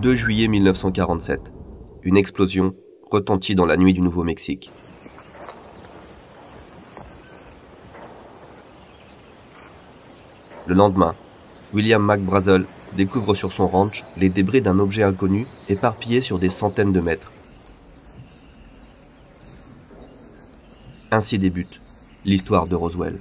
2 juillet 1947. Une explosion retentit dans la nuit du Nouveau-Mexique. Le lendemain, William McBrazel découvre sur son ranch les débris d'un objet inconnu éparpillé sur des centaines de mètres. Ainsi débute l'histoire de Roswell.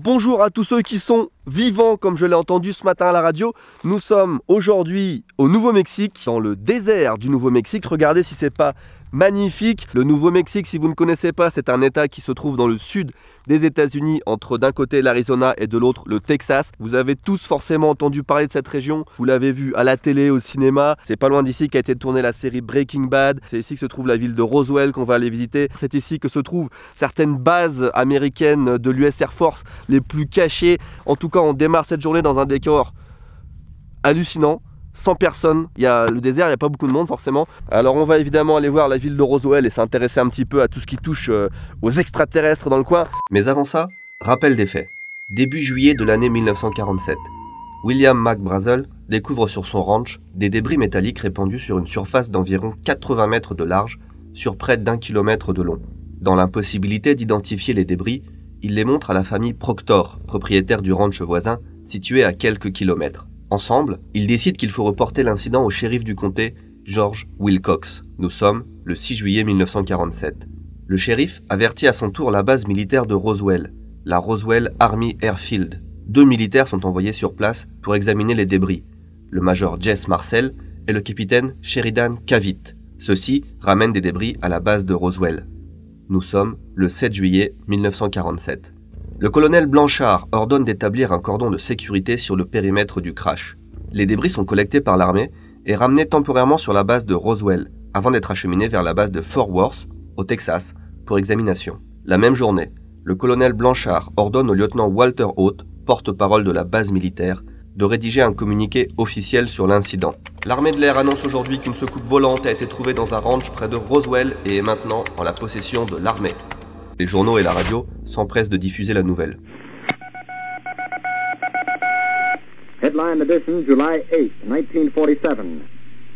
Bonjour à tous ceux qui sont vivants, comme je l'ai entendu ce matin à la radio. Nous sommes aujourd'hui au Nouveau-Mexique, dans le désert du Nouveau-Mexique. Regardez si c'est pas magnifique. Le Nouveau-Mexique, si vous ne connaissez pas, c'est un état qui se trouve dans le sud des États-Unis, entre d'un côté l'Arizona et de l'autre le Texas. Vous avez tous forcément entendu parler de cette région. Vous l'avez vu à la télé, au cinéma. C'est pas loin d'ici qu'a été tournée la série Breaking Bad. C'est ici que se trouve la ville de Roswell qu'on va aller visiter. C'est ici que se trouvent certaines bases américaines de l'US Air Force les plus cachées. En tout cas, on démarre cette journée dans un décor hallucinant. 100 personnes, il y a le désert, il n'y a pas beaucoup de monde forcément. Alors on va évidemment aller voir la ville de Roswell et s'intéresser un petit peu à tout ce qui touche aux extraterrestres dans le coin. Mais avant ça, rappel des faits. Début juillet de l'année 1947, William McBrazel découvre sur son ranch des débris métalliques répandus sur une surface d'environ 80 mètres de large sur près d'1 kilomètre de long. Dans l'impossibilité d'identifier les débris, il les montre à la famille Proctor, propriétaire du ranch voisin, situé à quelques kilomètres. Ensemble, ils décident qu'il faut reporter l'incident au shérif du comté, George Wilcox. Nous sommes le 6 juillet 1947. Le shérif avertit à son tour la base militaire de Roswell, la Roswell Army Airfield. 2 militaires sont envoyés sur place pour examiner les débris, le major Jess Marcel et le capitaine Sheridan Cavitt. Ceux-ci ramènent des débris à la base de Roswell. Nous sommes le 7 juillet 1947. Le colonel Blanchard ordonne d'établir un cordon de sécurité sur le périmètre du crash. Les débris sont collectés par l'armée et ramenés temporairement sur la base de Roswell, avant d'être acheminés vers la base de Fort Worth, au Texas, pour examination. La même journée, le colonel Blanchard ordonne au lieutenant Walter Haute, porte-parole de la base militaire, de rédiger un communiqué officiel sur l'incident. L'armée de l'air annonce aujourd'hui qu'une soucoupe volante a été trouvée dans un ranch près de Roswell et est maintenant en la possession de l'armée. Les journaux et la radio s'empressent de diffuser la nouvelle. Headline edition, July 8, 1947.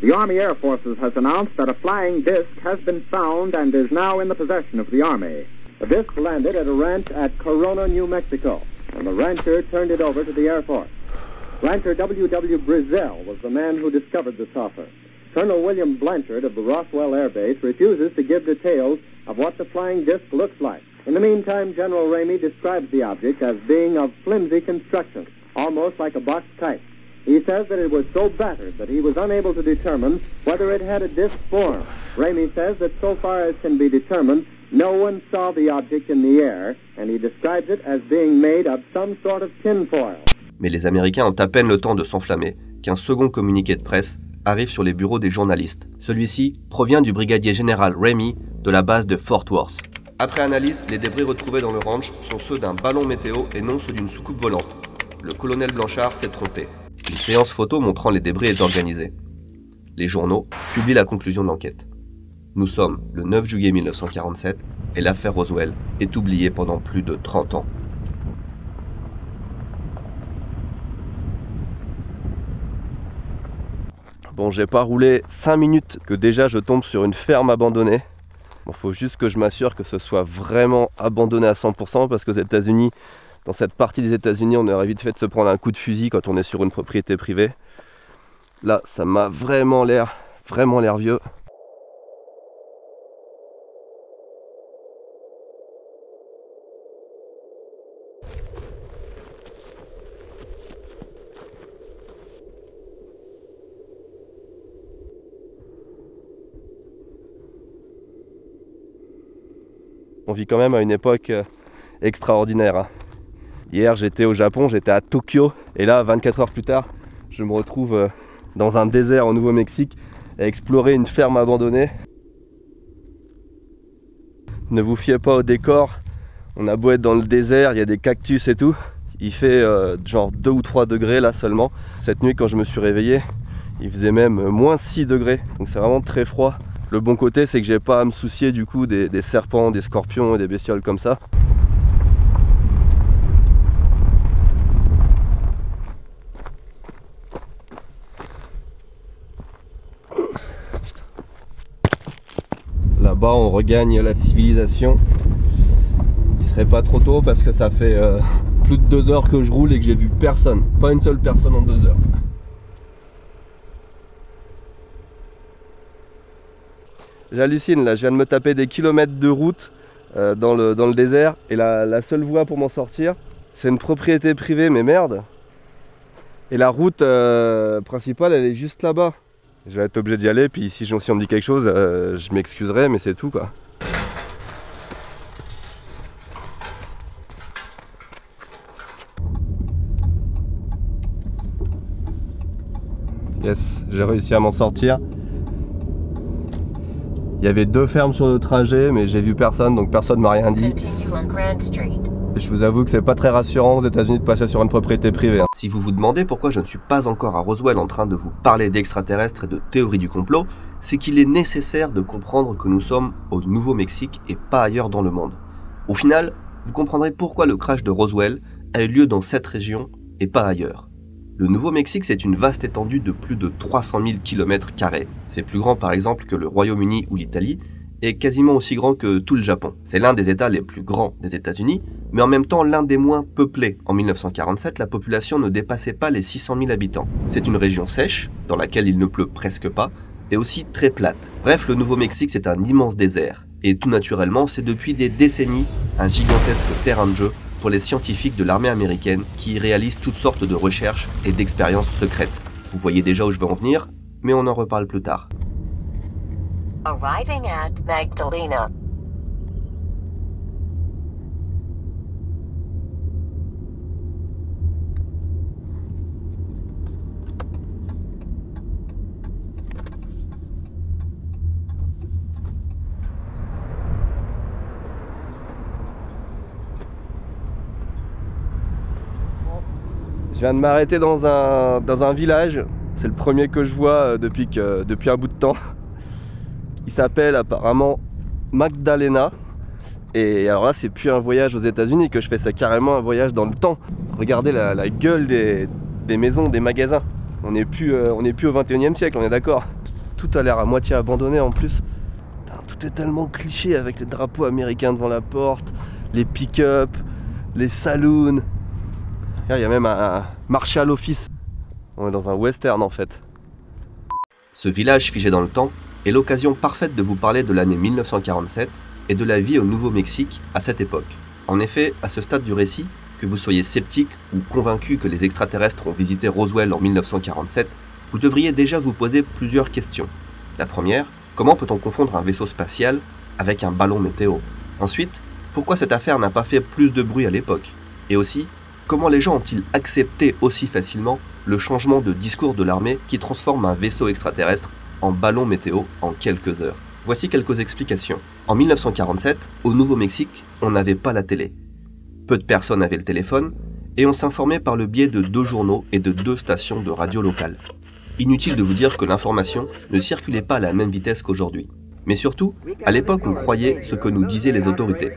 The Army Air Forces has announced that a flying disc has been found and is now in the possession of the Army. The disc landed at a ranch at Corona, New Mexico, and the rancher turned it over to the Air Force. Rancher W.W. Brazell was the man who discovered the saucer. Colonel William Blanchard of the Roswell Air Base refuses to give details of what the flying disc looks like. In the meantime, General Ramey describes the object as being of flimsy construction, almost like a box kite. He says that it was so battered that he was unable to determine whether it had a disc form. Ramey says that so far as can be determined, no one saw the object in the air, and he describes it as being made of some sort of tinfoil. Mais les Américains ont à peine le temps de s'enflammer qu'un second communiqué de presse arrive sur les bureaux des journalistes. Celui-ci provient du brigadier général Ramey de la base de Fort Worth. Après analyse, les débris retrouvés dans le ranch sont ceux d'un ballon météo et non ceux d'une soucoupe volante. Le colonel Blanchard s'est trompé. Une séance photo montrant les débris est organisée. Les journaux publient la conclusion de l'enquête. Nous sommes le 9 juillet 1947 et l'affaire Roswell est oubliée pendant plus de 30 ans. Bon, j'ai pas roulé 5 minutes que déjà je tombe sur une ferme abandonnée. Bon, faut juste que je m'assure que ce soit vraiment abandonné à 100% parce qu'aux États-Unis, dans cette partie des États-Unis, on aurait vite fait de se prendre un coup de fusil quand on est sur une propriété privée. Là, ça m'a vraiment l'air vieux. On vit quand même à une époque extraordinaire, hein. Hier j'étais au Japon, j'étais à Tokyo, et là 24 heures plus tard, je me retrouve dans un désert au Nouveau-Mexique à explorer une ferme abandonnée. Ne vous fiez pas au décor, on a beau être dans le désert, il y a des cactus et tout. Il fait genre 2 ou 3 degrés là seulement. Cette nuit quand je me suis réveillé, il faisait même moins 6 degrés, donc c'est vraiment très froid. Le bon côté c'est que j'ai pas à me soucier du coup des serpents, des scorpions et des bestioles comme ça. Là-bas on regagne la civilisation. Il serait pas trop tôt parce que ça fait plus de 2 heures que je roule et que j'ai vu personne. Pas une seule personne en 2 heures. J'hallucine là, je viens de me taper des kilomètres de route dans le désert. Et la seule voie pour m'en sortir, c'est une propriété privée, mais merde. Et la route principale, elle est juste là-bas. Je vais être obligé d'y aller, puis si on me dit quelque chose, je m'excuserai, mais c'est tout quoi. Yes, j'ai réussi à m'en sortir. Il y avait 2 fermes sur le trajet, mais j'ai vu personne, donc personne m'a rien dit. Je vous avoue que c'est pas très rassurant aux États-Unis de passer sur une propriété privée, hein. Si vous vous demandez pourquoi je ne suis pas encore à Roswell en train de vous parler d'extraterrestres et de théories du complot, c'est qu'il est nécessaire de comprendre que nous sommes au Nouveau-Mexique et pas ailleurs dans le monde. Au final, vous comprendrez pourquoi le crash de Roswell a eu lieu dans cette région et pas ailleurs. Le Nouveau-Mexique, c'est une vaste étendue de plus de 300 000 km². C'est plus grand par exemple que le Royaume-Uni ou l'Italie, et quasiment aussi grand que tout le Japon. C'est l'un des États les plus grands des États-Unis, mais en même temps l'un des moins peuplés. En 1947, la population ne dépassait pas les 600 000 habitants. C'est une région sèche, dans laquelle il ne pleut presque pas, et aussi très plate. Bref, le Nouveau-Mexique, c'est un immense désert. Et tout naturellement, c'est depuis des décennies un gigantesque terrain de jeu pour les scientifiques de l'armée américaine qui y réalisent toutes sortes de recherches et d'expériences secrètes. Vous voyez déjà où je veux en venir, mais on en reparle plus tard. Arriving at Magdalena. Je viens de m'arrêter dans un village. C'est le premier que je vois depuis un bout de temps. Il s'appelle apparemment Magdalena. Et alors là, c'est plus un voyage aux États-Unis que je fais, c'est carrément un voyage dans le temps. Regardez la gueule des maisons, des magasins. On n'est plus au 21e siècle, on est d'accord. Tout a l'air à moitié abandonné en plus. Putain, tout est tellement cliché avec les drapeaux américains devant la porte, les pick-up, les saloons. Il y a même un marché à l'office. On est dans un western en fait. Ce village figé dans le temps est l'occasion parfaite de vous parler de l'année 1947 et de la vie au Nouveau-Mexique à cette époque. En effet, à ce stade du récit, que vous soyez sceptique ou convaincu que les extraterrestres ont visité Roswell en 1947, vous devriez déjà vous poser plusieurs questions. La première, comment peut-on confondre un vaisseau spatial avec un ballon météo? Ensuite, pourquoi cette affaire n'a pas fait plus de bruit à l'époque? Et aussi, comment les gens ont-ils accepté aussi facilement le changement de discours de l'armée qui transforme un vaisseau extraterrestre en ballon météo en quelques heures? Voici quelques explications. En 1947, au Nouveau-Mexique, on n'avait pas la télé. Peu de personnes avaient le téléphone et on s'informait par le biais de 2 journaux et de 2 stations de radio locales. Inutile de vous dire que l'information ne circulait pas à la même vitesse qu'aujourd'hui. Mais surtout, à l'époque, on croyait ce que nous disaient les autorités.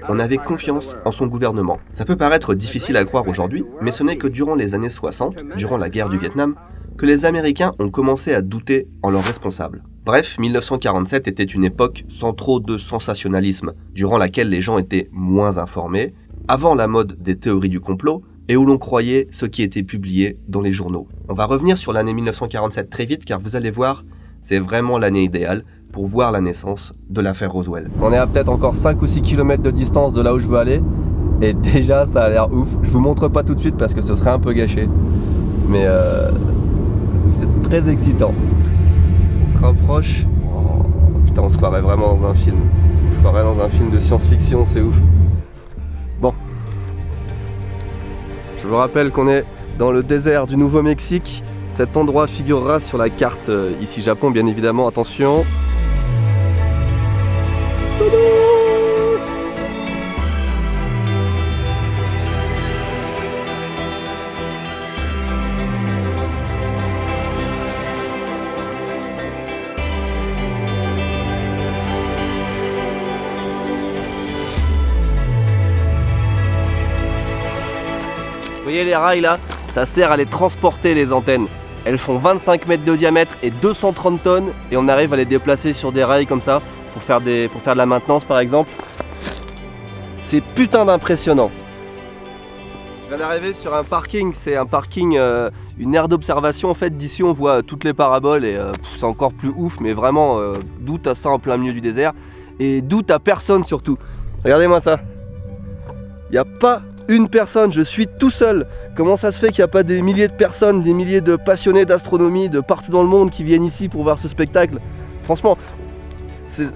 On avait confiance en son gouvernement. Ça peut paraître difficile à croire aujourd'hui, mais ce n'est que durant les années 60, durant la guerre du Vietnam, que les Américains ont commencé à douter en leurs responsables. Bref, 1947 était une époque sans trop de sensationnalisme, durant laquelle les gens étaient moins informés, avant la mode des théories du complot, et où l'on croyait ce qui était publié dans les journaux. On va revenir sur l'année 1947 très vite, car vous allez voir, c'est vraiment l'année idéale pour voir la naissance de l'affaire Roswell. On est à peut-être encore 5 ou 6 km de distance de là où je veux aller, et déjà ça a l'air ouf. Je vous montre pas tout de suite parce que ce serait un peu gâché, mais c'est très excitant. On se rapproche, oh, putain on se croirait vraiment dans un film. On se croirait dans un film de science-fiction, c'est ouf. Bon. Je vous rappelle qu'on est dans le désert du Nouveau-Mexique. Cet endroit figurera sur la carte ici Japon, bien évidemment. Attention. Vous voyez les rails là? Ça sert à les transporter les antennes. Elles font 25 mètres de diamètre et 230 tonnes et on arrive à les déplacer sur des rails comme ça pour faire de la maintenance par exemple. C'est putain d'impressionnant. Je viens d'arriver sur un parking, c'est un parking, une aire d'observation en fait. D'ici on voit toutes les paraboles et c'est encore plus ouf, mais vraiment d'où t'as ça en plein milieu du désert et d'où t'as personne surtout. Regardez-moi ça. Il n'y a pas une personne, je suis tout seul. Comment ça se fait qu'il n'y a pas des milliers de personnes, des milliers de passionnés d'astronomie de partout dans le monde qui viennent ici pour voir ce spectacle? Franchement, c'est...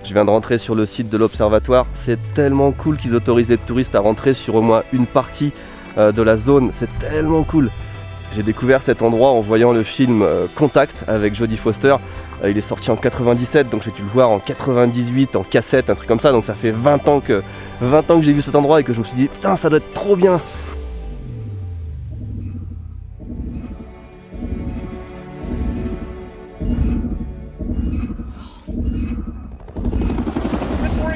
Je viens de rentrer sur le site de l'observatoire. C'est tellement cool qu'ils autorisent les touristes à rentrer sur au moins une partie de la zone. C'est tellement cool. J'ai découvert cet endroit en voyant le film Contact avec Jodie Foster. Il est sorti en 97, donc j'ai dû le voir en 98 en cassette, un truc comme ça. Donc ça fait 20 ans que j'ai vu cet endroit et que je me suis dit putain, ça doit être trop bien.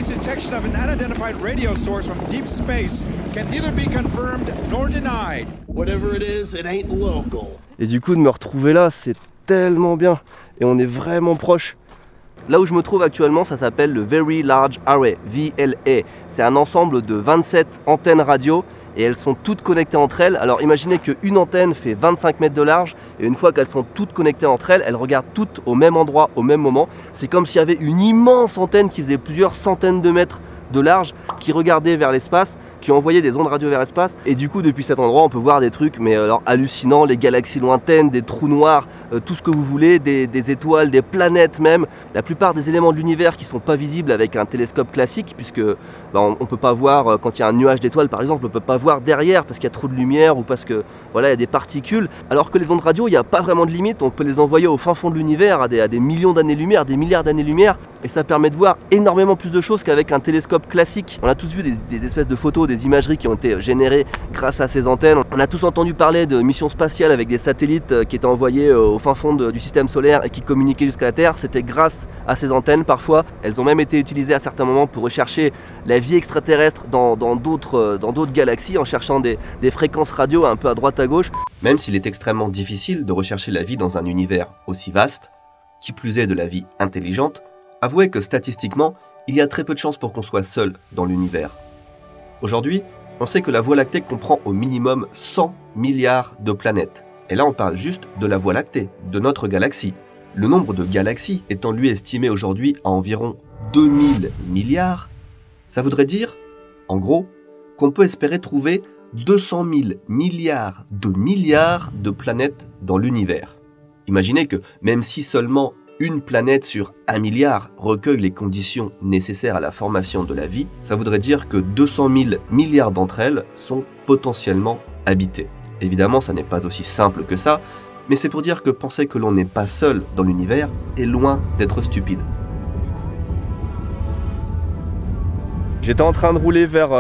Detection of an unidentified radio source from deep space can neither be confirmed nor denied. Whatever it is, it ain't local. Et du coup de me retrouver là, c'est tellement bien et on est vraiment proche. Là où je me trouve actuellement, ça s'appelle le Very Large Array, VLA. C'est un ensemble de 27 antennes radio et elles sont toutes connectées entre elles. Alors imaginez qu'une antenne fait 25 mètres de large et une fois qu'elles sont toutes connectées entre elles, elles regardent toutes au même endroit, au même moment. C'est comme s'il y avait une immense antenne qui faisait plusieurs centaines de mètres de large, qui regardait vers l'espace, qui envoyait des ondes radio vers l'espace. Et du coup depuis cet endroit on peut voir des trucs mais alors hallucinants, les galaxies lointaines, des trous noirs, tout ce que vous voulez, des étoiles, des planètes même. La plupart des éléments de l'univers qui sont pas visibles avec un télescope classique, puisque on peut pas voir quand il y a un nuage d'étoiles par exemple, on peut pas voir derrière parce qu'il y a trop de lumière ou parce que voilà il y a des particules. Alors que les ondes radio, il n'y a pas vraiment de limite, on peut les envoyer au fin fond de l'univers à des millions d'années-lumière, des milliards d'années-lumière, et ça permet de voir énormément plus de choses qu'avec un télescope classique. On a tous vu des espèces de photos, des imageries qui ont été générées grâce à ces antennes. On a tous entendu parler de missions spatiales avec des satellites qui étaient envoyés au fin fond du système solaire et qui communiquaient jusqu'à la Terre. C'était grâce à ces antennes parfois. Elles ont même été utilisées à certains moments pour rechercher la vie extraterrestre dans d'autres galaxies en cherchant des fréquences radio un peu à droite à gauche. Même s'il est extrêmement difficile de rechercher la vie dans un univers aussi vaste, qui plus est de la vie intelligente, avouez que statistiquement, il y a très peu de chances pour qu'on soit seul dans l'univers. Aujourd'hui, on sait que la Voie lactée comprend au minimum 100 milliards de planètes. Et là, on parle juste de la Voie lactée, de notre galaxie. Le nombre de galaxies étant lui estimé aujourd'hui à environ 2000 milliards, ça voudrait dire, en gros, qu'on peut espérer trouver 200 000 milliards de planètes dans l'univers. Imaginez que même si seulement une planète sur 1 milliard recueille les conditions nécessaires à la formation de la vie, ça voudrait dire que 200 000 milliards d'entre elles sont potentiellement habitées. Évidemment, ça n'est pas aussi simple que ça, mais c'est pour dire que penser que l'on n'est pas seul dans l'univers est loin d'être stupide. J'étais en train de rouler vers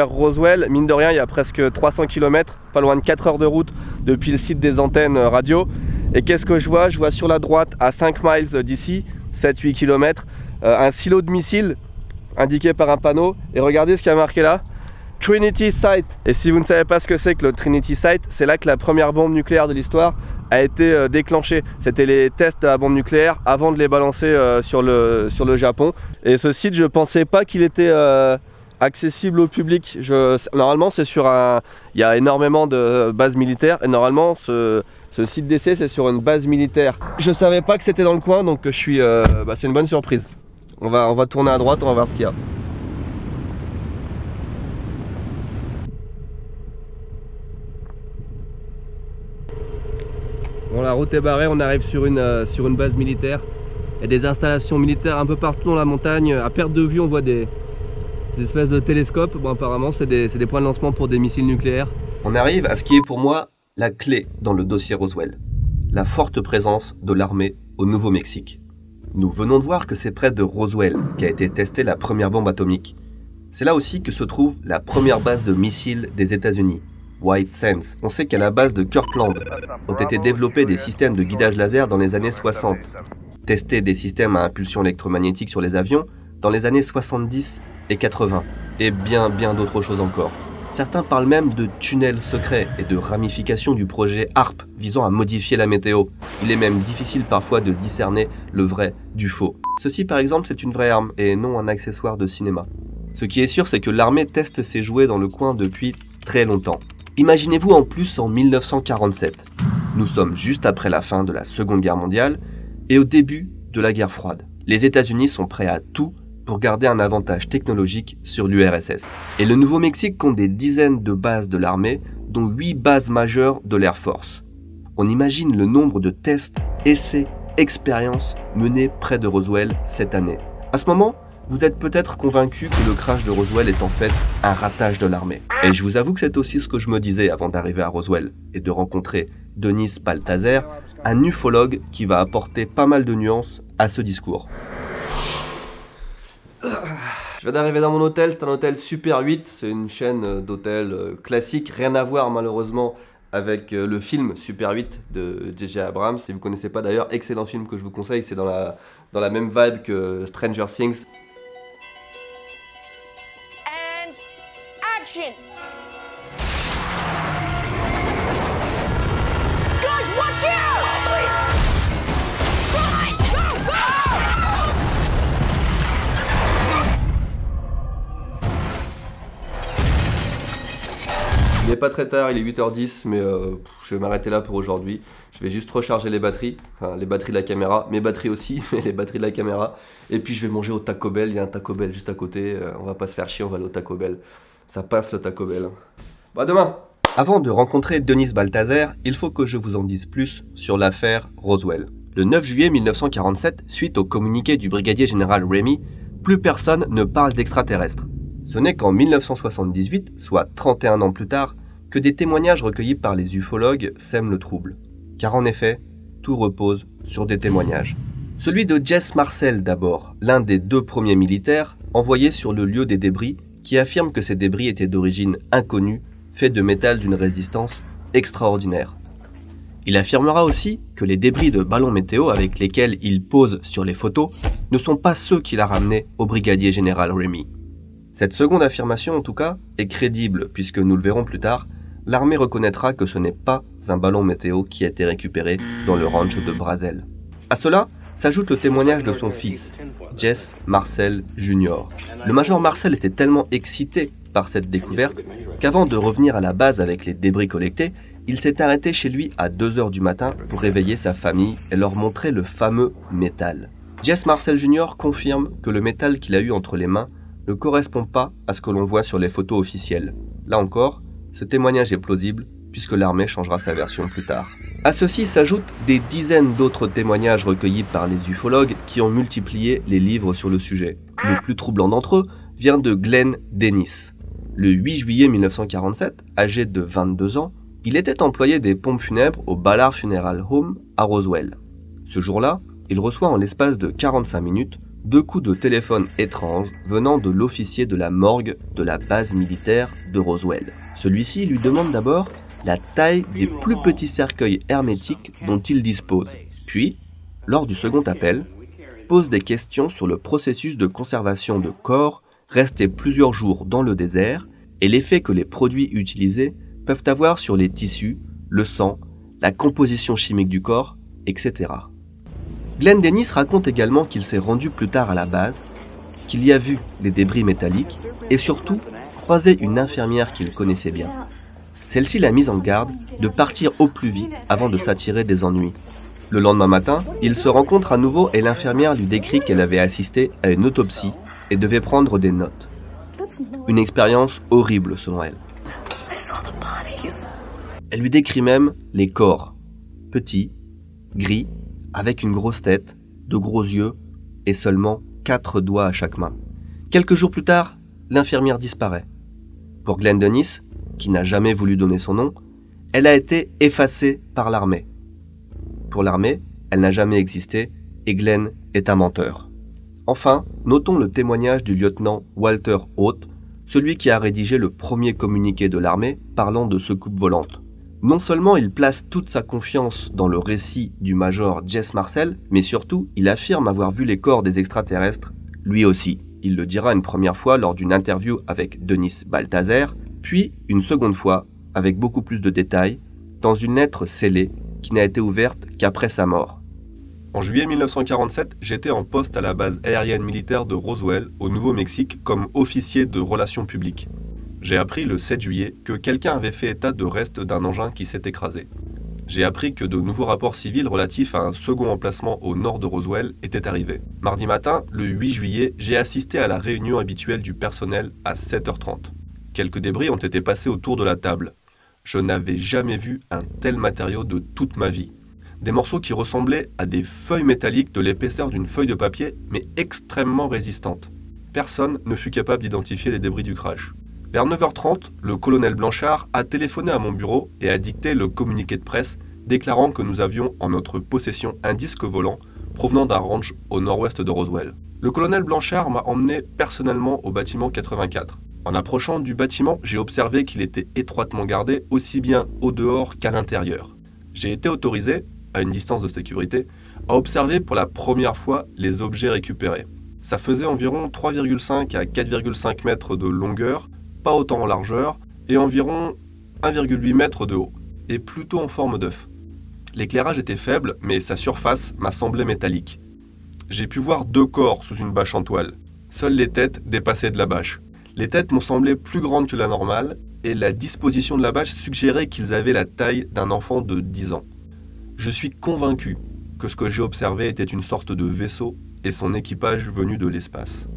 Roswell, mine de rien il y a presque 300 km, pas loin de 4 heures de route depuis le site des antennes radio. Et qu'est-ce que je vois? Je vois sur la droite à 5 miles d'ici, 7-8 km, un silo de missiles indiqué par un panneau. Et regardez ce qu'il y a marqué là, Trinity Site. Et si vous ne savez pas ce que c'est que le Trinity Site, c'est là que la première bombe nucléaire de l'histoire a été déclenchée. C'était les tests de la bombe nucléaire avant de les balancer sur le Japon. Et ce site, je pensais pas qu'il était accessible au public. Normalement, c'est sur un... Il y a énormément de bases militaires et normalement, ce site d'essai, c'est sur une base militaire. Je savais pas que c'était dans le coin, donc je suis... c'est une bonne surprise. On va tourner à droite, on va voir ce qu'il y a. route est barrée, on arrive sur une base militaire. Il y a des installations militaires un peu partout dans la montagne. À perte de vue, on voit des espèces de télescopes. Bon, apparemment, c'est des points de lancement pour des missiles nucléaires. On arrive à ce qui est pour moi la clé dans le dossier Roswell. La forte présence de l'armée au Nouveau-Mexique. Nous venons de voir que c'est près de Roswell qu'a été testée la première bombe atomique. C'est là aussi que se trouve la première base de missiles des États-Unis, White Sands. On sait qu'à la base de Kirkland ont été développés des systèmes de guidage laser dans les années 60. Testé des systèmes à impulsion électromagnétique sur les avions dans les années 70 et 80, et bien d'autres choses encore. Certains parlent même de tunnels secrets et de ramifications du projet HARP visant à modifier la météo. Il est même difficile parfois de discerner le vrai du faux. Ceci par exemple c'est une vraie arme et non un accessoire de cinéma. Ce qui est sûr c'est que l'armée teste ses jouets dans le coin depuis très longtemps. Imaginez-vous en plus en 1947. Nous sommes juste après la fin de la Seconde Guerre mondiale et au début de la guerre froide. Les États-Unis sont prêts à tout pour garder un avantage technologique sur l'URSS. Et le Nouveau-Mexique compte des dizaines de bases de l'armée, dont 8 bases majeures de l'Air Force. On imagine le nombre de tests, essais, expériences menés près de Roswell cette année. À ce moment, vous êtes peut-être convaincu que le crash de Roswell est en fait un ratage de l'armée. Et je vous avoue que c'est aussi ce que je me disais avant d'arriver à Roswell et de rencontrer Denis Balthaser, un ufologue qui va apporter pas mal de nuances à ce discours. Je viens d'arriver dans mon hôtel, c'est un hôtel Super 8, c'est une chaîne d'hôtels classique, rien à voir malheureusement avec le film Super 8 de J.J. Abrams. Si vous ne connaissez pas d'ailleurs, excellent film que je vous conseille, c'est dans la même vibe que Stranger Things. And action! Guys, watch out! Run! Go, go! Il n'est pas très tard, il est 8h10, mais je vais m'arrêter là pour aujourd'hui. Je vais juste recharger les batteries, enfin les batteries de la caméra, mes batteries aussi, mais les batteries de la caméra. Et puis je vais manger au Taco Bell, il y a un Taco Bell juste à côté, on va pas se faire chier, on va aller au Taco Bell. Ça passe le Taco Bell. Bon, à demain! Avant de rencontrer Denis Balthaser, il faut que je vous en dise plus sur l'affaire Roswell. Le 9 juillet 1947, suite au communiqué du brigadier général Ramey, plus personne ne parle d'extraterrestres. Ce n'est qu'en 1978, soit 31 ans plus tard, que des témoignages recueillis par les ufologues sèment le trouble. Car en effet, tout repose sur des témoignages. Celui de Jess Marcel d'abord, l'un des 2 premiers militaires envoyés sur le lieu des débris, qui affirme que ces débris étaient d'origine inconnue, faits de métal d'une résistance extraordinaire. Il affirmera aussi que les débris de ballons météo avec lesquels il pose sur les photos ne sont pas ceux qu'il a ramenés au brigadier général Ramey. Cette seconde affirmation, en tout cas, est crédible puisque, nous le verrons plus tard, l'armée reconnaîtra que ce n'est pas un ballon météo qui a été récupéré dans le ranch de Brazel. À cela s'ajoute le témoignage de son fils, Jess Marcel Jr. Le major Marcel était tellement excité par cette découverte qu'avant de revenir à la base avec les débris collectés, il s'est arrêté chez lui à 2 h du matin pour réveiller sa famille et leur montrer le fameux métal. Jess Marcel Jr. confirme que le métal qu'il a eu entre les mains ne correspond pas à ce que l'on voit sur les photos officielles. Là encore, ce témoignage est plausible puisque l'armée changera sa version plus tard. À ceci s'ajoutent des dizaines d'autres témoignages recueillis par les ufologues qui ont multiplié les livres sur le sujet. Le plus troublant d'entre eux vient de Glenn Dennis. Le 8 juillet 1947, âgé de 22 ans, il était employé des pompes funèbres au Ballard Funeral Home à Roswell. Ce jour-là, il reçoit en l'espace de 45 minutes 2 coups de téléphone étranges venant de l'officier de la morgue de la base militaire de Roswell. Celui-ci lui demande d'abord la taille des plus petits cercueils hermétiques dont il dispose. Puis, lors du second appel, pose des questions sur le processus de conservation de corps restés plusieurs jours dans le désert et l'effet que les produits utilisés peuvent avoir sur les tissus, le sang, la composition chimique du corps, etc. Glenn Dennis raconte également qu'il s'est rendu plus tard à la base, qu'il y a vu les débris métalliques et surtout croisé une infirmière qu'il connaissait bien. Celle-ci l'a mise en garde de partir au plus vite avant de s'attirer des ennuis. Le lendemain matin, il se rencontre à nouveau et l'infirmière lui décrit qu'elle avait assisté à une autopsie et devait prendre des notes. Une expérience horrible selon elle. Elle lui décrit même les corps, petits, gris, avec une grosse tête, de gros yeux et seulement 4 doigts à chaque main. Quelques jours plus tard, l'infirmière disparaît. Pour Glenn Dennis, qui n'a jamais voulu donner son nom, elle a été effacée par l'armée. Pour l'armée, elle n'a jamais existé et Glenn est un menteur. Enfin, notons le témoignage du lieutenant Walter Haut, celui qui a rédigé le premier communiqué de l'armée parlant de secoupes volantes. Non seulement il place toute sa confiance dans le récit du major Jess Marcel, mais surtout il affirme avoir vu les corps des extraterrestres, lui aussi. Il le dira une première fois lors d'une interview avec Denis Balthazar, puis une seconde fois, avec beaucoup plus de détails, dans une lettre scellée qui n'a été ouverte qu'après sa mort. En juillet 1947, j'étais en poste à la base aérienne militaire de Roswell, au Nouveau-Mexique, comme officier de relations publiques. J'ai appris le 7 juillet que quelqu'un avait fait état de restes d'un engin qui s'est écrasé. J'ai appris que de nouveaux rapports civils relatifs à un second emplacement au nord de Roswell étaient arrivés. Mardi matin, le 8 juillet, j'ai assisté à la réunion habituelle du personnel à 7h30. Quelques débris ont été passés autour de la table. Je n'avais jamais vu un tel matériau de toute ma vie. Des morceaux qui ressemblaient à des feuilles métalliques de l'épaisseur d'une feuille de papier, mais extrêmement résistantes. Personne ne fut capable d'identifier les débris du crash. Vers 9h30, le colonel Blanchard a téléphoné à mon bureau et a dicté le communiqué de presse déclarant que nous avions en notre possession un disque volant provenant d'un ranch au nord-ouest de Roswell. Le colonel Blanchard m'a emmené personnellement au bâtiment 84. En approchant du bâtiment, j'ai observé qu'il était étroitement gardé aussi bien au dehors qu'à l'intérieur. J'ai été autorisé, à une distance de sécurité, à observer pour la première fois les objets récupérés. Ça faisait environ 3,5 à 4,5 mètres de longueur, pas autant en largeur, et environ 1,8 mètres de haut, et plutôt en forme d'œuf. L'éclairage était faible, mais sa surface m'a semblé métallique. J'ai pu voir 2 corps sous une bâche en toile. Seules les têtes dépassaient de la bâche. Les têtes m'ont semblé plus grandes que la normale, et la disposition de la bâche suggérait qu'ils avaient la taille d'un enfant de 10 ans. Je suis convaincu que ce que j'ai observé était une sorte de vaisseau et son équipage venu de l'espace.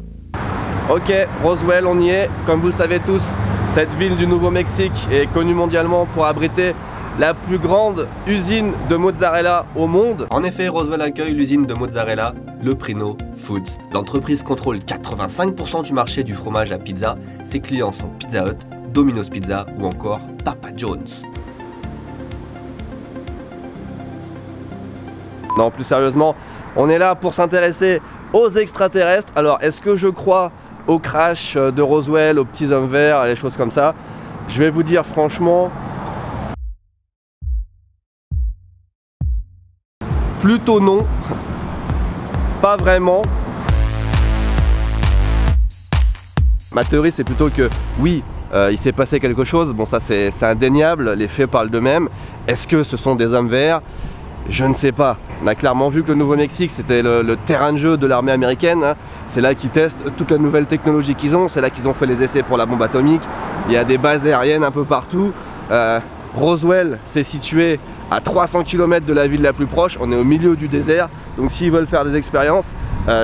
Ok, Roswell, on y est. Comme vous le savez tous, cette ville du Nouveau-Mexique est connue mondialement pour abriter la plus grande usine de mozzarella au monde. En effet, Roswell accueille l'usine de mozzarella, le Prino Foods. L'entreprise contrôle 85% du marché du fromage à pizza. Ses clients sont Pizza Hut, Domino's Pizza ou encore Papa John's. Non, plus sérieusement, on est là pour s'intéresser aux extraterrestres. Alors, est-ce que je crois au crash de Roswell, aux petits hommes verts, les choses comme ça? Je vais vous dire franchement, plutôt non, pas vraiment. Ma théorie, c'est plutôt que oui, il s'est passé quelque chose, bon ça c'est indéniable, les faits parlent d'eux-mêmes. Est-ce que ce sont des hommes verts? Je ne sais pas. On a clairement vu que le Nouveau-Mexique, c'était le terrain de jeu de l'armée américaine. Hein. C'est là qu'ils testent toute la nouvelle technologie qu'ils ont. C'est là qu'ils ont fait les essais pour la bombe atomique. Il y a des bases aériennes un peu partout. Roswell, c'est situé à 300 km de la ville la plus proche. On est au milieu du désert. Donc s'ils veulent faire des expériences,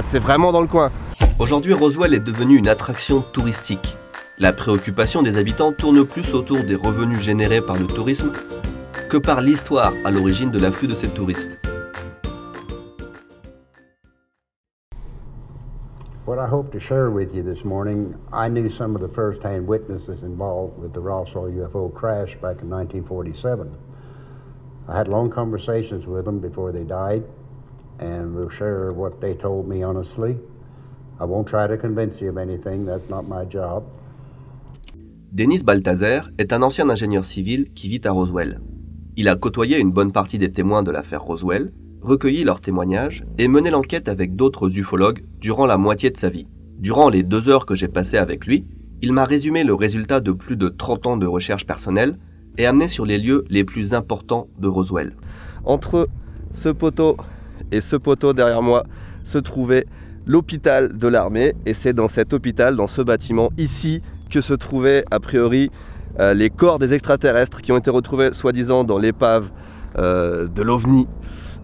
c'est vraiment dans le coin. Aujourd'hui, Roswell est devenu une attraction touristique. La préoccupation des habitants tourne plus autour des revenus générés par le tourisme que par l'histoire à l'origine de l'afflux de ces touristes. What I hope to share with you this morning, I knew some of the first-hand witnesses involved with the Roswell UFO crash back in 1947. I had long conversations with them before they died, and we'll share what they told me honestly. I won't try to convince you of anything, that's not my job. Denis Balthazar est un ancien ingénieur civil qui vit à Roswell. Il a côtoyé une bonne partie des témoins de l'affaire Roswell, recueilli leurs témoignages et mené l'enquête avec d'autres ufologues durant la moitié de sa vie. Durant les 2 heures que j'ai passées avec lui, il m'a résumé le résultat de plus de 30 ans de recherche personnelle et amené sur les lieux les plus importants de Roswell. Entre ce poteau et ce poteau derrière moi se trouvait l'hôpital de l'armée, et c'est dans cet hôpital, dans ce bâtiment ici, que se trouvaient a priori les corps des extraterrestres qui ont été retrouvés soi-disant dans l'épave de l'OVNI.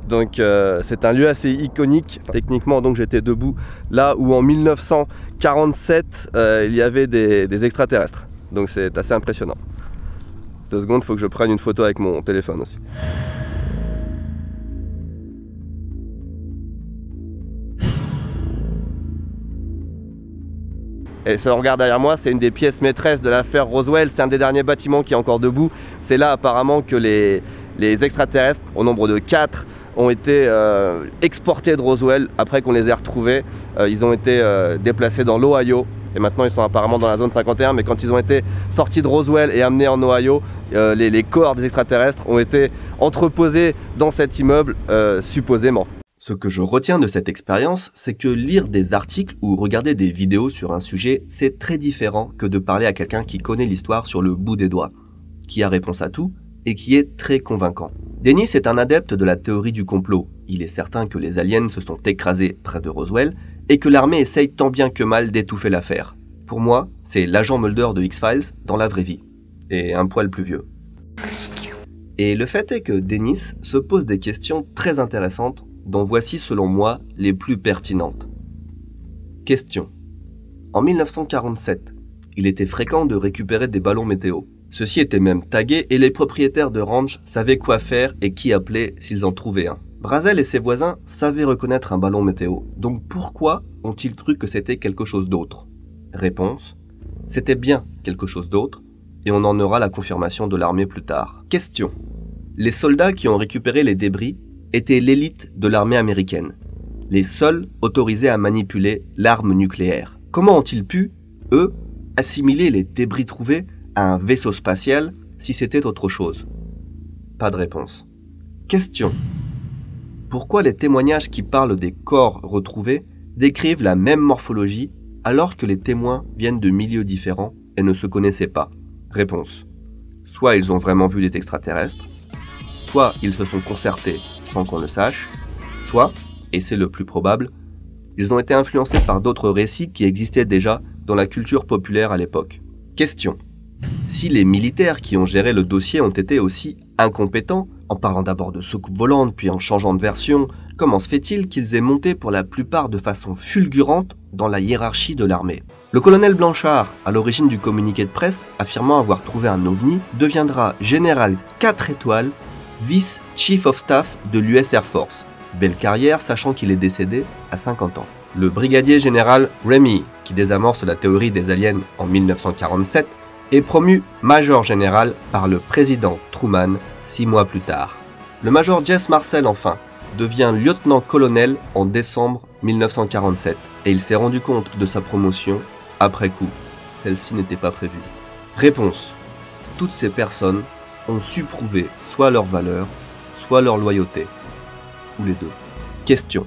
Donc c'est un lieu assez iconique. Techniquement, donc j'étais debout là où en 1947 il y avait des extraterrestres. Donc c'est assez impressionnant. 2 secondes, il faut que je prenne une photo avec mon téléphone aussi. Et si on regarde derrière moi, c'est une des pièces maîtresses de l'affaire Roswell. C'est un des derniers bâtiments qui est encore debout. C'est là apparemment que les extraterrestres, au nombre de 4, ont été exportés de Roswell après qu'on les ait retrouvés. Ils ont été déplacés dans l'Ohio et maintenant ils sont apparemment dans la zone 51, mais quand ils ont été sortis de Roswell et amenés en Ohio, les corps des extraterrestres ont été entreposés dans cet immeuble, supposément. Ce que je retiens de cette expérience, c'est que lire des articles ou regarder des vidéos sur un sujet, c'est très différent que de parler à quelqu'un qui connaît l'histoire sur le bout des doigts, qui a réponse à tout et qui est très convaincant. Dennis est un adepte de la théorie du complot. Il est certain que les aliens se sont écrasés près de Roswell et que l'armée essaye tant bien que mal d'étouffer l'affaire. Pour moi, c'est l'agent Mulder de X-Files dans la vraie vie, et un poil plus vieux. Et le fait est que Dennis se pose des questions très intéressantes dont voici selon moi les plus pertinentes. Question. En 1947, il était fréquent de récupérer des ballons météo. Ceux-ci étaient même tagués et les propriétaires de ranch savaient quoi faire et qui appeler s'ils en trouvaient un. Brazel et ses voisins savaient reconnaître un ballon météo, donc pourquoi ont-ils cru que c'était quelque chose d'autre? Réponse. C'était bien quelque chose d'autre, et on en aura la confirmation de l'armée plus tard. Question. Les soldats qui ont récupéré les débris étaient l'élite de l'armée américaine, les seuls autorisés à manipuler l'arme nucléaire. Comment ont-ils pu, eux, assimiler les débris trouvés à un vaisseau spatial si c'était autre chose? Pas de réponse. Question. Pourquoi les témoignages qui parlent des corps retrouvés décrivent la même morphologie alors que les témoins viennent de milieux différents et ne se connaissaient pas? Réponse. Soit ils ont vraiment vu des extraterrestres, soit ils se sont concertés sans qu'on le sache, soit, et c'est le plus probable, ils ont été influencés par d'autres récits qui existaient déjà dans la culture populaire à l'époque. Question. Si les militaires qui ont géré le dossier ont été aussi incompétents, en parlant d'abord de soucoupe volante puis en changeant de version, comment se fait-il qu'ils aient monté pour la plupart de façon fulgurante dans la hiérarchie de l'armée? Le colonel Blanchard, à l'origine du communiqué de presse, affirmant avoir trouvé un ovni, deviendra général 4 étoiles, vice-chief of staff de l'US Air Force. Belle carrière, sachant qu'il est décédé à 50 ans. Le brigadier général Remy, qui désamorce la théorie des aliens en 1947, est promu major général par le président Truman 6 mois plus tard. Le major Jess Marcel, enfin, devient lieutenant-colonel en décembre 1947 et il s'est rendu compte de sa promotion après coup. Celle-ci n'était pas prévue. Réponse. Toutes ces personnes ont su prouver soit leur valeur, soit leur loyauté, ou les deux. Question.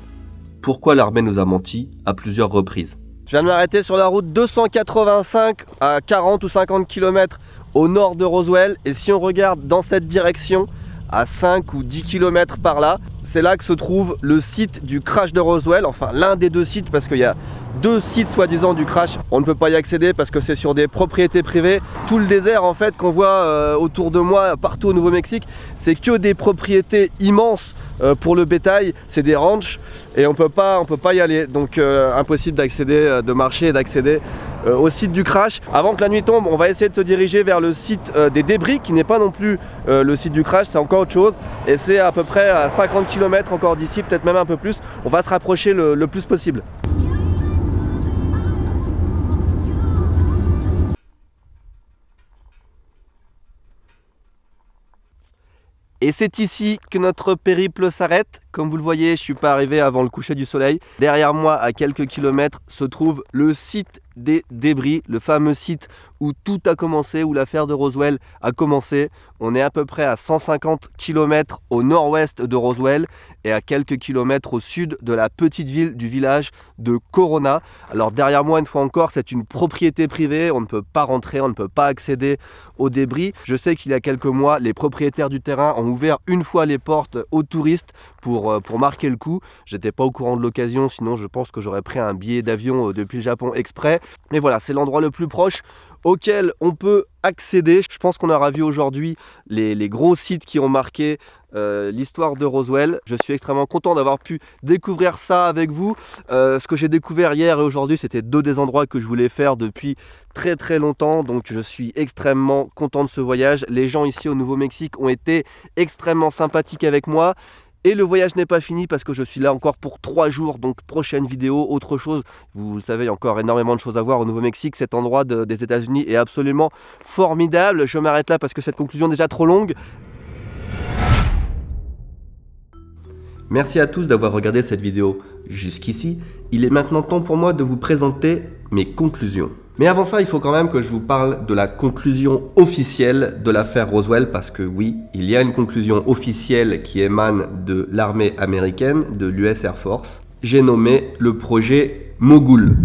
Pourquoi l'armée nous a menti à plusieurs reprises? Je viens de m'arrêter sur la route 285 à 40 ou 50 km au nord de Roswell, et si on regarde dans cette direction, à 5 ou 10 km par là, c'est là que se trouve le site du crash de Roswell, enfin l'un des 2 sites, parce qu'il y a 2 sites soi-disant du crash. On ne peut pas y accéder parce que c'est sur des propriétés privées. Tout le désert en fait qu'on voit autour de moi, partout au Nouveau-Mexique, c'est que des propriétés immenses pour le bétail, c'est des ranchs et on peut pas y aller, donc impossible d'accéder, de marcher et d'accéder au site du crash. Avant que la nuit tombe, on va essayer de se diriger vers le site des débris, qui n'est pas non plus le site du crash, c'est encore autre chose, et c'est à peu près à 50 km encore d'ici, peut-être même un peu plus. On va se rapprocher le plus possible. Et c'est ici que notre périple s'arrête. Comme vous le voyez, je ne suis pas arrivé avant le coucher du soleil. Derrière moi, à quelques kilomètres, se trouve le site des débris, le fameux site où tout a commencé, où l'affaire de Roswell a commencé. On est à peu près à 150 km au nord-ouest de Roswell et à quelques kilomètres au sud de la petite ville du village de Corona. Alors derrière moi, une fois encore, c'est une propriété privée, on ne peut pas rentrer, on ne peut pas accéder aux débris. Je sais qu'il y a quelques mois, les propriétaires du terrain ont ouvert une fois les portes aux touristes pour marquer le coup. J'étais pas au courant de l'occasion, sinon je pense que j'aurais pris un billet d'avion depuis le Japon exprès. Mais voilà, c'est l'endroit le plus proche auquel on peut accéder. Je pense qu'on aura vu aujourd'hui les gros sites qui ont marqué l'histoire de Roswell. Je suis extrêmement content d'avoir pu découvrir ça avec vous. Ce que j'ai découvert hier et aujourd'hui, c'était 2 des endroits que je voulais faire depuis très longtemps, donc je suis extrêmement content de ce voyage. Les gens ici au Nouveau-Mexique ont été extrêmement sympathiques avec moi. Et le voyage n'est pas fini parce que je suis là encore pour 3 jours, donc prochaine vidéo, autre chose. Vous le savez, il y a encore énormément de choses à voir au Nouveau-Mexique. Cet endroit des États-Unis est absolument formidable. Je m'arrête là parce que cette conclusion est déjà trop longue. Merci à tous d'avoir regardé cette vidéo jusqu'ici. Il est maintenant temps pour moi de vous présenter mes conclusions. Mais avant ça, il faut quand même que je vous parle de la conclusion officielle de l'affaire Roswell, parce que oui, il y a une conclusion officielle qui émane de l'armée américaine, de l'US Air Force. J'ai nommé le projet Mogul.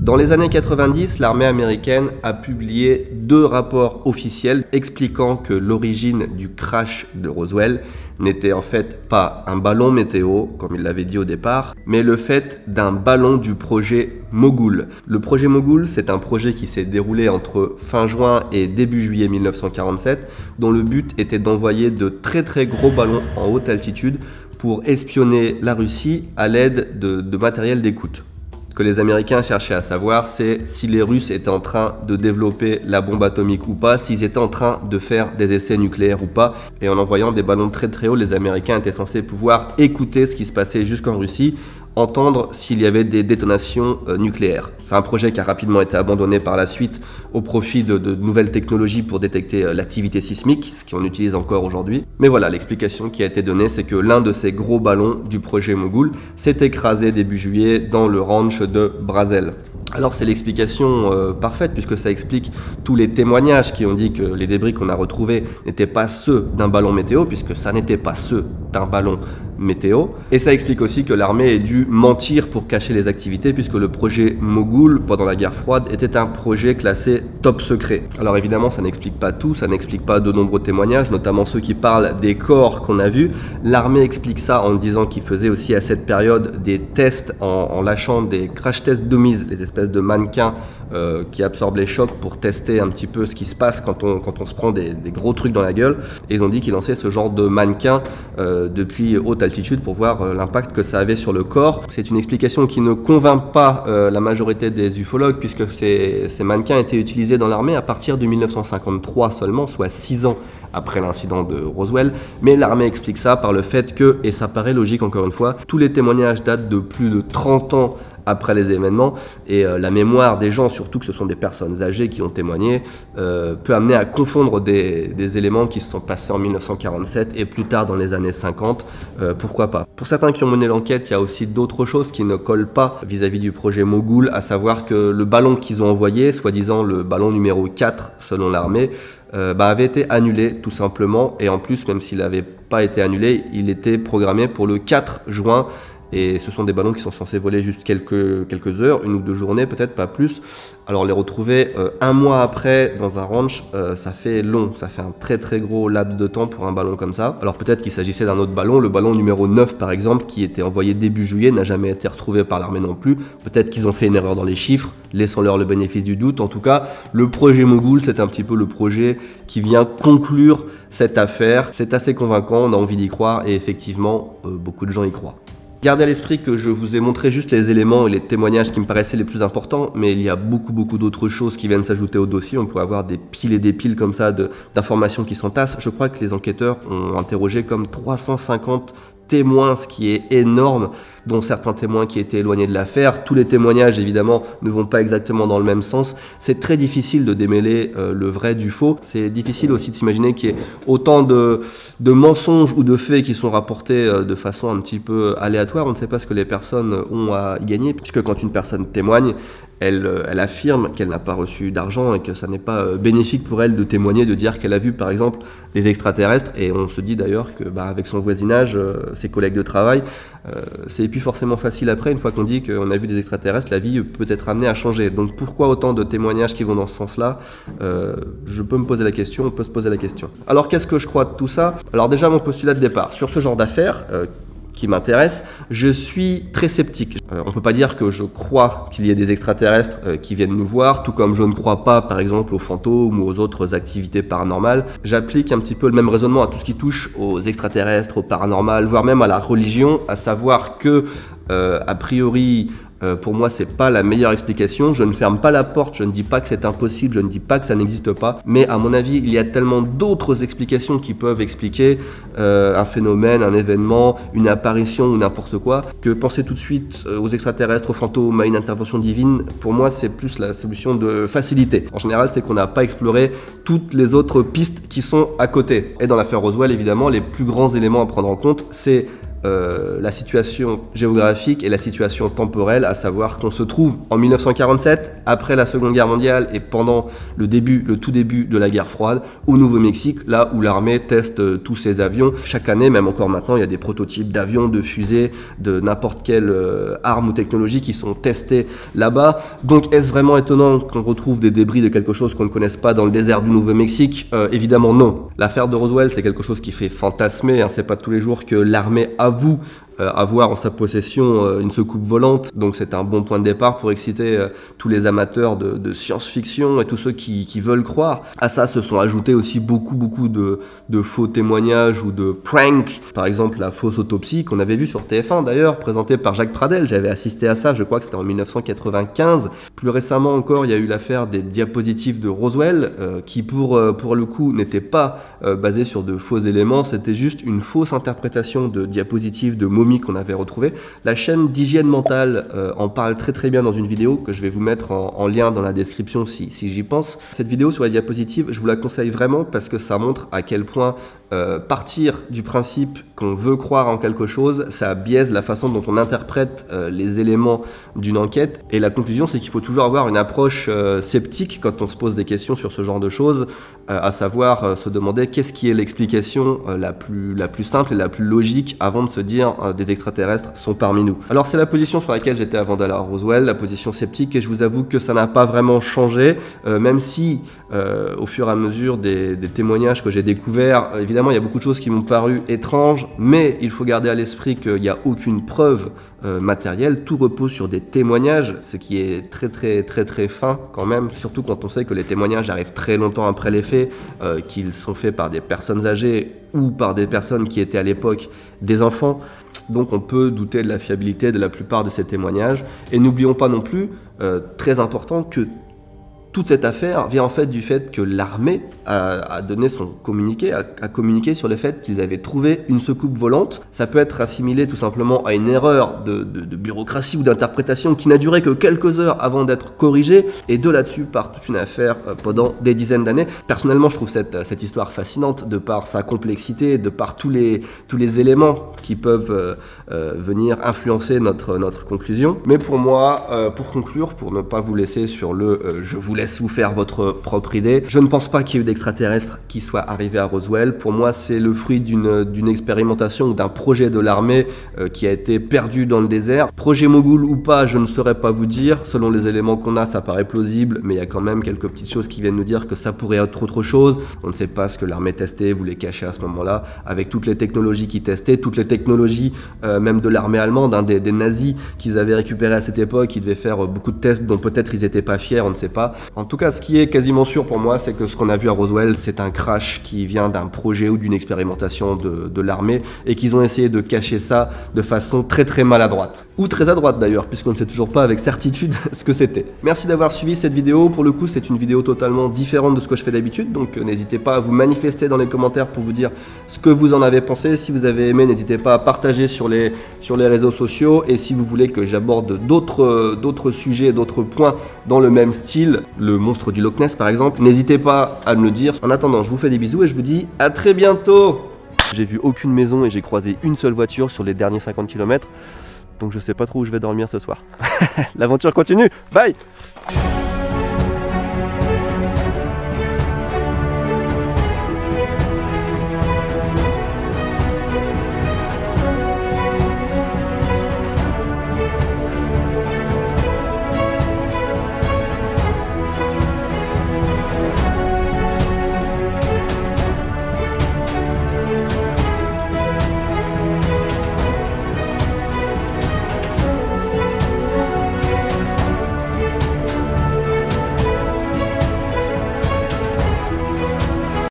Dans les années 90, l'armée américaine a publié 2 rapports officiels expliquant que l'origine du crash de Roswell n'était en fait pas un ballon météo, comme il l'avait dit au départ, mais le fait d'un ballon du projet Mogul. Le projet Mogul, c'est un projet qui s'est déroulé entre fin juin et début juillet 1947, dont le but était d'envoyer de très gros ballons en haute altitude pour espionner la Russie à l'aide de matériel d'écoute. Ce que les Américains cherchaient à savoir, c'est si les Russes étaient en train de développer la bombe atomique ou pas, s'ils étaient en train de faire des essais nucléaires ou pas. Et en envoyant des ballons très haut, les Américains étaient censés pouvoir écouter ce qui se passait jusqu'en Russie, entendre s'il y avait des détonations nucléaires. C'est un projet qui a rapidement été abandonné par la suite au profit de nouvelles technologies pour détecter l'activité sismique, ce qu'on utilise encore aujourd'hui. Mais voilà, l'explication qui a été donnée, c'est que l'un de ces gros ballons du projet Mogul s'est écrasé début juillet dans le ranch de Brazel. Alors c'est l'explication parfaite, puisque ça explique tous les témoignages qui ont dit que les débris qu'on a retrouvés n'étaient pas ceux d'un ballon météo, puisque ça n'était pas ceux d'un ballon météo. Et ça explique aussi que l'armée ait dû mentir pour cacher les activités, puisque le projet Mogul, pendant la guerre froide, était un projet classé top secret. Alors évidemment, ça n'explique pas tout, ça n'explique pas de nombreux témoignages, notamment ceux qui parlent des corps qu'on a vus. L'armée explique ça en disant qu'il faisait aussi à cette période des tests en lâchant des crash test dummies, les espèces de mannequins qui absorbent les chocs pour tester un petit peu ce qui se passe quand on se prend des gros trucs dans la gueule. Et ils ont dit qu'ils lançaient ce genre de mannequins depuis haute altitude pour voir l'impact que ça avait sur le corps. C'est une explication qui ne convainc pas la majorité des ufologues, puisque ces mannequins étaient utilisés dans l'armée à partir de 1953 seulement, soit 6 ans après l'incident de Roswell. Mais l'armée explique ça par le fait que, et ça paraît logique encore une fois, tous les témoignages datent de plus de 30 ans après les événements, et la mémoire des gens, surtout que ce sont des personnes âgées qui ont témoigné, peut amener à confondre des éléments qui se sont passés en 1947 et plus tard dans les années 50, pourquoi pas. Pour certains qui ont mené l'enquête, il y a aussi d'autres choses qui ne collent pas vis-à-vis du projet Mogul, à savoir que le ballon qu'ils ont envoyé, soi-disant le ballon numéro 4 selon l'armée, avait été annulé tout simplement, et en plus, même s'il n'avait pas été annulé, il était programmé pour le 4 juin. Et ce sont des ballons qui sont censés voler juste quelques heures, 1 ou 2 journées, peut-être pas plus. Alors les retrouver 1 mois après dans un ranch, ça fait long, ça fait un très gros laps de temps pour un ballon comme ça. Alors peut-être qu'il s'agissait d'un autre ballon, le ballon numéro 9 par exemple, qui était envoyé début juillet, n'a jamais été retrouvé par l'armée non plus. Peut-être qu'ils ont fait une erreur dans les chiffres, laissons-leur le bénéfice du doute. En tout cas, le projet Mogul, c'est un petit peu le projet qui vient conclure cette affaire. C'est assez convaincant, on a envie d'y croire, et effectivement, beaucoup de gens y croient. Gardez à l'esprit que je vous ai montré juste les éléments et les témoignages qui me paraissaient les plus importants, mais il y a beaucoup d'autres choses qui viennent s'ajouter au dossier. On pourrait avoir des piles et des piles comme ça d'informations qui s'entassent. Je crois que les enquêteurs ont interrogé comme 350 témoins, ce qui est énorme, dont certains témoins qui étaient éloignés de l'affaire. Tous les témoignages, évidemment, ne vont pas exactement dans le même sens. C'est très difficile de démêler le vrai du faux. C'est difficile aussi de s'imaginer qu'il y ait autant de mensonges ou de faits qui sont rapportés de façon un petit peu aléatoire. On ne sait pas ce que les personnes ont à y gagner, puisque quand une personne témoigne, elle affirme qu'elle n'a pas reçu d'argent et que ça n'est pas bénéfique pour elle de témoigner, de dire qu'elle a vu par exemple des extraterrestres. Et on se dit d'ailleurs que avec son voisinage, ses collègues de travail, c'est plus forcément facile après, une fois qu'on dit qu'on a vu des extraterrestres, la vie peut être amenée à changer. Donc pourquoi autant de témoignages qui vont dans ce sens-là? Je peux me poser la question, on peut se poser la question. Alors qu'est-ce que je crois de tout ça? Alors déjà, mon postulat de départ, sur ce genre d'affaires, qui m'intéresse, je suis très sceptique. On peut pas dire que je crois qu'il y ait des extraterrestres qui viennent nous voir, tout comme je ne crois pas par exemple aux fantômes ou aux autres activités paranormales. J'applique un petit peu le même raisonnement à tout ce qui touche aux extraterrestres, au paranormal, voire même à la religion, à savoir que a priori Pour moi, c'est pas la meilleure explication. Je ne ferme pas la porte, je ne dis pas que c'est impossible, je ne dis pas que ça n'existe pas. Mais à mon avis, il y a tellement d'autres explications qui peuvent expliquer un phénomène, un événement, une apparition ou n'importe quoi, que penser tout de suite aux extraterrestres, aux fantômes, à une intervention divine, pour moi, c'est plus la solution de facilité. En général, c'est qu'on n'a pas exploré toutes les autres pistes qui sont à côté. Et dans l'affaire Roswell, évidemment, les plus grands éléments à prendre en compte, c'est la situation géographique et la situation temporelle, à savoir qu'on se trouve en 1947, après la Seconde Guerre mondiale et pendant le tout début de la guerre froide, au Nouveau-Mexique, là où l'armée teste tous ses avions. Chaque année, même encore maintenant, il y a des prototypes d'avions, de fusées, de n'importe quelle arme ou technologie qui sont testés là-bas. Donc est-ce vraiment étonnant qu'on retrouve des débris de quelque chose qu'on ne connaisse pas dans le désert du Nouveau-Mexique? Évidemment non. L'affaire de Roswell, c'est quelque chose qui fait fantasmer, hein. C'est pas tous les jours que l'armée avoue avoir en sa possession une soucoupe volante, donc c'est un bon point de départ pour exciter tous les amateurs de science-fiction et tous ceux qui veulent croire. À ça se sont ajoutés aussi beaucoup de faux témoignages ou de pranks, par exemple la fausse autopsie qu'on avait vue sur TF1 d'ailleurs, présentée par Jacques Pradel. J'avais assisté à ça, je crois que c'était en 1995. Plus récemment encore, il y a eu l'affaire des diapositives de Roswell, qui pour le coup n'était pas basée sur de faux éléments, c'était juste une fausse interprétation de diapositives de momies qu'on avait retrouvées. La chaîne d'hygiène mentale en parle très bien dans une vidéo que je vais vous mettre en lien dans la description si j'y pense. Cette vidéo sur les diapositives, je vous la conseille vraiment parce que ça montre à quel point partir du principe qu'on veut croire en quelque chose, ça biaise la façon dont on interprète les éléments d'une enquête. Et la conclusion, c'est qu'il faut toujours avoir une approche sceptique quand on se pose des questions sur ce genre de choses, à savoir se demander qu'est-ce qui est l'explication la plus simple et la plus logique avant de se dire des extraterrestres sont parmi nous. Alors c'est la position sur laquelle j'étais avant d'aller à Roswell, la position sceptique, et je vous avoue que ça n'a pas vraiment changé, même si au fur et à mesure des témoignages que j'ai découverts, évidemment il y a beaucoup de choses qui m'ont paru étranges, mais il faut garder à l'esprit qu'il n'y a aucune preuve matérielle, tout repose sur des témoignages, ce qui est très fin quand même, surtout quand on sait que les témoignages arrivent très longtemps après les faits, qu'ils sont faits par des personnes âgées ou par des personnes qui étaient à l'époque des enfants. Donc on peut douter de la fiabilité de la plupart de ces témoignages. Et n'oublions pas non plus, très important, que toute cette affaire vient en fait du fait que l'armée a donné son communiqué, a communiqué sur le fait qu'ils avaient trouvé une soucoupe volante. Ça peut être assimilé tout simplement à une erreur de bureaucratie ou d'interprétation qui n'a duré que quelques heures avant d'être corrigée, et de là-dessus part toute une affaire pendant des dizaines d'années. Personnellement, je trouve cette histoire fascinante de par sa complexité, de par tous les éléments qui peuvent venir influencer notre conclusion. Mais pour moi, pour conclure, pour ne pas vous laisser sur le je vous laisse vous faire votre propre idée, je ne pense pas qu'il y ait eu d'extraterrestres qui soient arrivés à Roswell. Pour moi, c'est le fruit d'une expérimentation ou d'un projet de l'armée qui a été perdu dans le désert. Projet mogul ou pas, je ne saurais pas vous dire. Selon les éléments qu'on a, ça paraît plausible, mais il y a quand même quelques petites choses qui viennent nous dire que ça pourrait être autre chose. On ne sait pas ce que l'armée testait, voulait cacher à ce moment-là, avec toutes les technologies qu'ils testaient, toutes les technologies même de l'armée allemande, hein, des nazis qu'ils avaient récupérés à cette époque. Ils devaient faire beaucoup de tests dont peut-être ils n'étaient pas fiers, on ne sait pas. En tout cas, ce qui est quasiment sûr pour moi, c'est que ce qu'on a vu à Roswell, c'est un crash qui vient d'un projet ou d'une expérimentation de l'armée, et qu'ils ont essayé de cacher ça de façon très maladroite. Ou très à droite d'ailleurs, puisqu'on ne sait toujours pas avec certitude ce que c'était. Merci d'avoir suivi cette vidéo. Pour le coup, c'est une vidéo totalement différente de ce que je fais d'habitude, donc n'hésitez pas à vous manifester dans les commentaires pour vous dire ce que vous en avez pensé. Si vous avez aimé, n'hésitez pas à partager sur les réseaux sociaux, et si vous voulez que j'aborde d'autres sujets, d'autres points dans le même style, le monstre du Loch Ness par exemple, n'hésitez pas à me le dire. En attendant, je vous fais des bisous et je vous dis à très bientôt. J'ai vu aucune maison et j'ai croisé une seule voiture sur les derniers 50 km, donc je sais pas trop où je vais dormir ce soir. L'aventure continue, bye.